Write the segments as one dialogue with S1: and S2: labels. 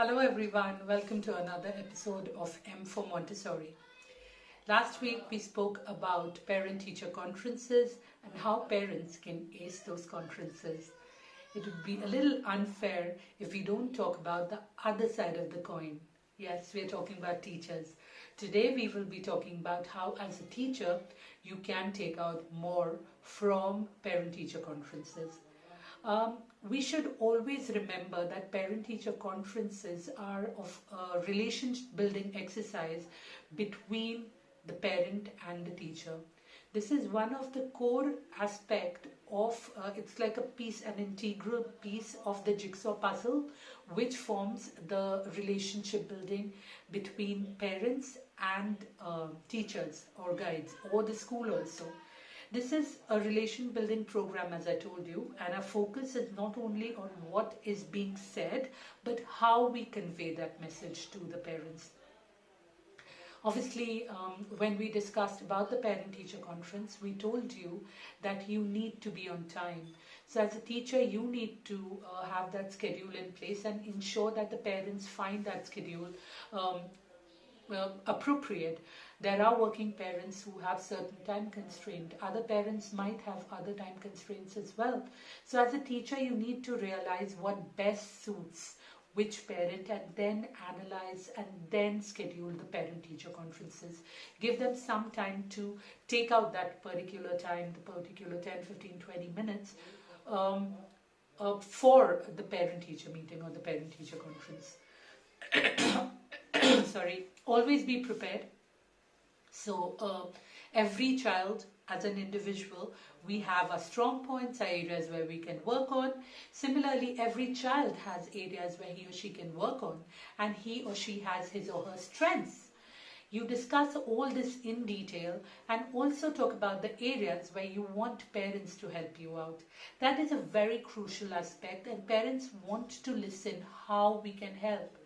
S1: Hello everyone, welcome to another episode of MForMontessori. Last week we spoke about parent-teacher conferences and how parents can ace those conferences. It would be a little unfair if we don't talk about the other side of the coin. Yes, we're talking about teachers. Today we will be talking about how as a teacher you can take out more from parent-teacher conferences. We should always remember that parent-teacher conferences are of a relationship building exercise between the parent and the teacher. This is one of the core aspect of, it's like a piece, an integral piece of the jigsaw puzzle which forms the relationship building between parents and teachers or guides or the school also. This is a relation building program, as I told you, and our focus is not only on what is being said, but how we convey that message to the parents. Obviously, when we discussed about the parent-teacher conference, we told you that you need to be on time. So as a teacher, you need to have that schedule in place and ensure that the parents find that schedule appropriate. There are working parents who have certain time constraint. Other parents might have other time constraints as well. So as a teacher, you need to realize what best suits which parent and then analyze and then schedule the parent-teacher conferences. Give them some time to take out that particular time, the particular 10, 15, 20 minutes for the parent-teacher meeting or the parent-teacher conference. Sorry, always be prepared. So every child as an individual, we have our strong points, our areas where we can work on. Similarly, every child has areas where he or she can work on, and he or she has his or her strengths. You discuss all this in detail and also talk about the areas where you want parents to help you out. That is a very crucial aspect, and parents want to listen how we can help.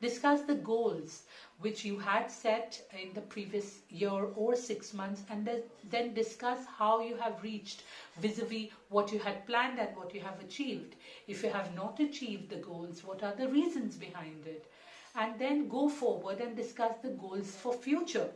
S1: Discuss the goals which you had set in the previous year or 6 months, and then discuss how you have reached vis-a-vis what you had planned and what you have achieved. If you have not achieved the goals, what are the reasons behind it? And then go forward and discuss the goals for future.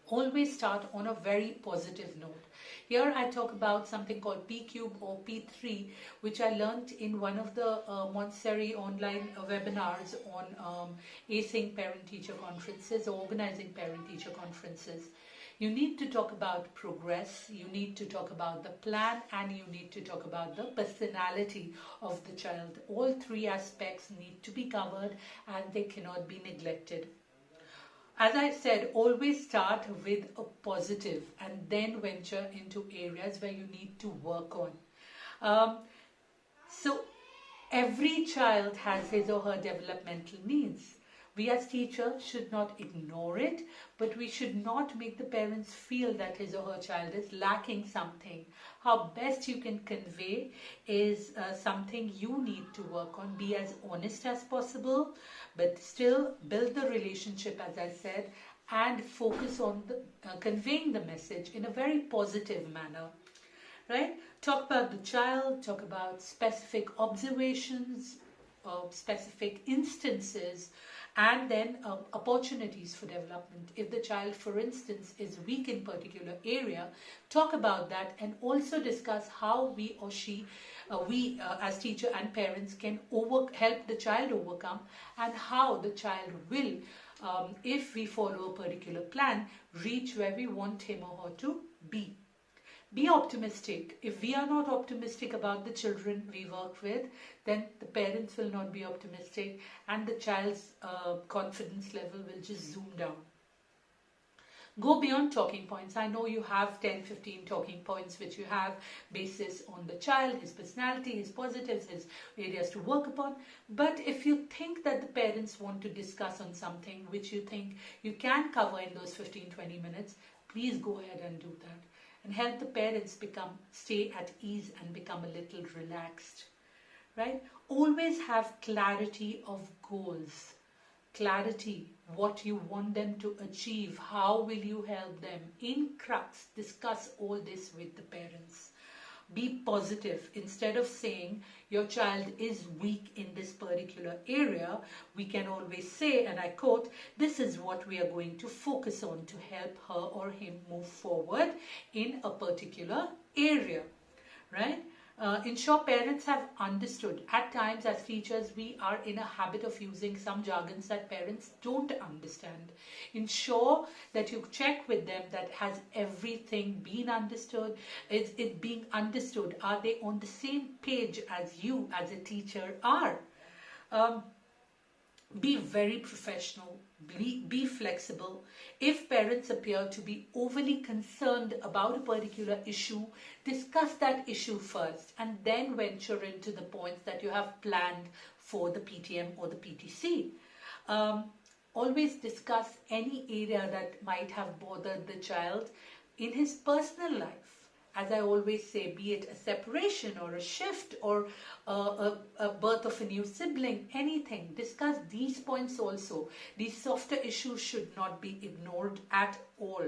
S1: Always start on a very positive note. Here I talk about something called P Cube or P3, which I learned in one of the Montessori online webinars on acing parent-teacher conferences, organizing parent-teacher conferences. You need to talk about progress, you need to talk about the plan, and you need to talk about the personality of the child. All three aspects need to be covered and they cannot be neglected. As I said, always start with a positive and then venture into areas where you need to work on. So every child has his or her developmental needs. We as teachers should not ignore it, but we should not make the parents feel that his or her child is lacking something. How best you can convey is something you need to work on. Be as honest as possible, but still build the relationship, as I said, and focus on conveying the message in a very positive manner. Right? Talk about the child, talk about specific observations, specific instances, and then opportunities for development. If the child, for instance, is weak in particular area, talk about that and also discuss how we or she, as teacher and parents can help the child overcome, and how the child will, if we follow a particular plan, reach where we want him or her to be. Be optimistic. If we are not optimistic about the children we work with, then the parents will not be optimistic and the child's confidence level will just zoom down. Go beyond talking points. I know you have 10, 15 talking points which you have basis on the child, his personality, his positives, his areas to work upon. But if you think that the parents want to discuss on something which you think you can cover in those 15, 20 minutes, please go ahead and do that. And help the parents stay at ease and become a little relaxed, right? Always have clarity of goals, clarity, what you want them to achieve, how will you help them. In crux, discuss all this with the parents. Be positive. Instead of saying your child is weak in this particular area, we can always say, and I quote, this is what we are going to focus on to help her or him move forward in a particular area, right? Ensure parents have understood. At times as teachers, we are in a habit of using some jargons that parents don't understand. Ensure that you check with them that has everything been understood. Is it being understood? Are they on the same page as you as a teacher are? Be very professional, be flexible. If parents appear to be overly concerned about a particular issue, discuss that issue first and then venture into the points that you have planned for the PTM or the PTC. Always discuss any area that might have bothered the child in his personal life. As I always say, be it a separation or a shift or a birth of a new sibling, anything. Discuss these points also. These softer issues should not be ignored at all.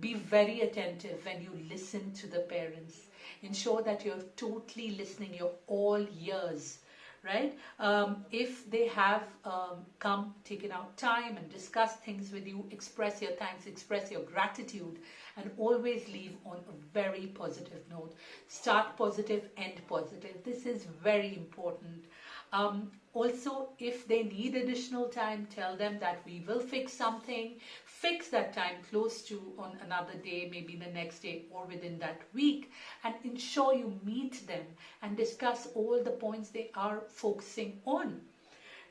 S1: Be very attentive when you listen to the parents. Ensure that you're totally listening, you're all ears. Right? If they have taken out time and discussed things with you, express your thanks, express your gratitude, and always leave on a very positive note. Start positive, end positive. This is very important. Also, if they need additional time, tell them that we will fix something. Fix that time close to on another day, maybe the next day or within that week, and ensure you meet them and discuss all the points they are focusing on.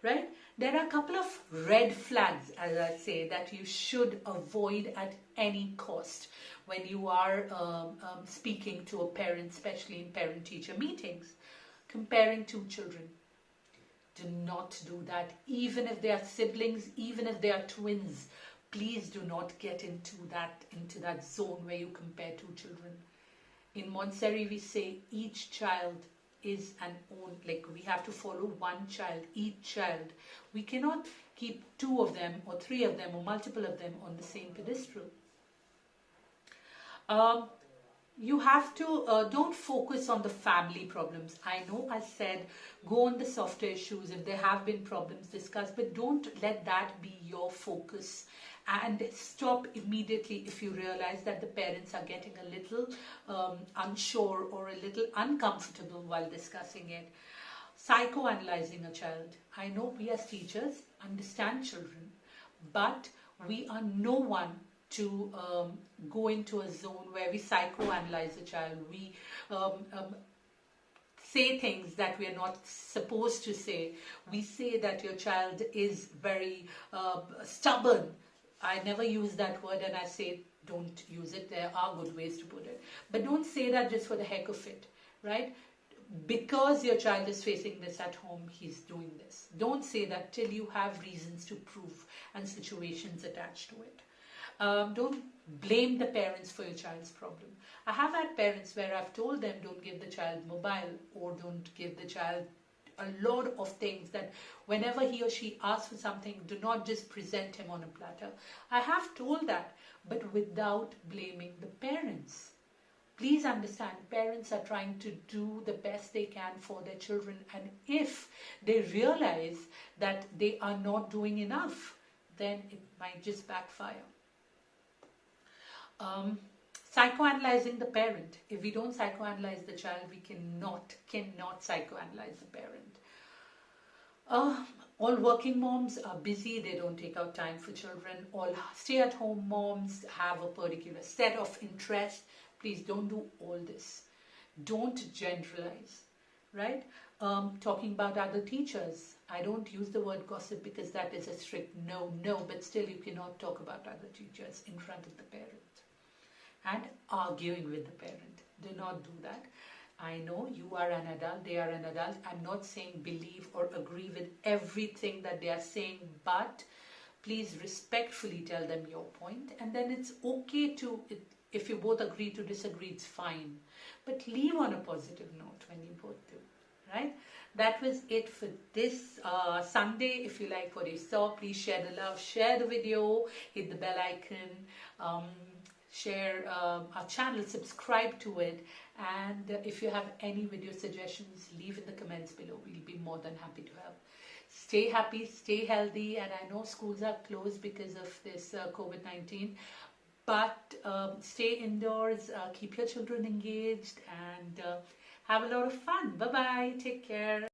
S1: Right? There are a couple of red flags, as I say, that you should avoid at any cost when you are speaking to a parent, especially in parent-teacher meetings. Comparing two children. Do not do that. Even if they are siblings, even if they are twins, please do not get into that zone where you compare two children. In Montessori, we say each child is an own, like we have to follow one child, each child. We cannot keep two of them or three of them or multiple of them on the same pedestal. You have to, don't focus on the family problems. I know I said go on the softer issues. If there have been problems, discuss, but don't let that be your focus. And stop immediately if you realize that the parents are getting a little unsure or a little uncomfortable while discussing it. Psychoanalyzing a child. I know we as teachers understand children, but we are no one to go into a zone where we psychoanalyze a child. We say things that we are not supposed to say. We say that your child is very stubborn. I never use that word, and I say don't use it. There are good ways to put it. But don't say that just for the heck of it, right? Because your child is facing this at home, he's doing this. Don't say that till you have reasons to prove and situations attached to it. Don't blame the parents for your child's problem. I have had parents where I've told them don't give the child mobile or don't give the child a lot of things, that whenever he or she asks for something, do not just present him on a platter. I have told that, but without blaming the parents. Please understand, parents are trying to do the best they can for their children, and if they realize that they are not doing enough, then it might just backfire. Psychoanalyzing the parent. If we don't psychoanalyze the child, we cannot psychoanalyze the parent. All working moms are busy, they don't take out time for children. All stay-at-home moms have a particular set of interests. Please don't do all this. Don't generalize, right? Talking about other teachers. I don't use the word gossip because that is a strict no, but still you cannot talk about other teachers in front of the parent. And arguing with the parent. Do not do that. I know you are an adult, they are an adult. I'm not saying believe or agree with everything that they are saying, but please respectfully tell them your point. And then it's okay to, if you both agree to disagree, it's fine. But leave on a positive note when you both do, right? That was it for this Sunday. If you like what you saw, please share the love, share the video, hit the bell icon. share our channel, subscribe to it, and if you have any video suggestions, leave in the comments below. We'll be more than happy to help. Stay happy, stay healthy, and I know schools are closed because of this COVID-19, but stay indoors, keep your children engaged, and have a lot of fun. Bye bye, take care.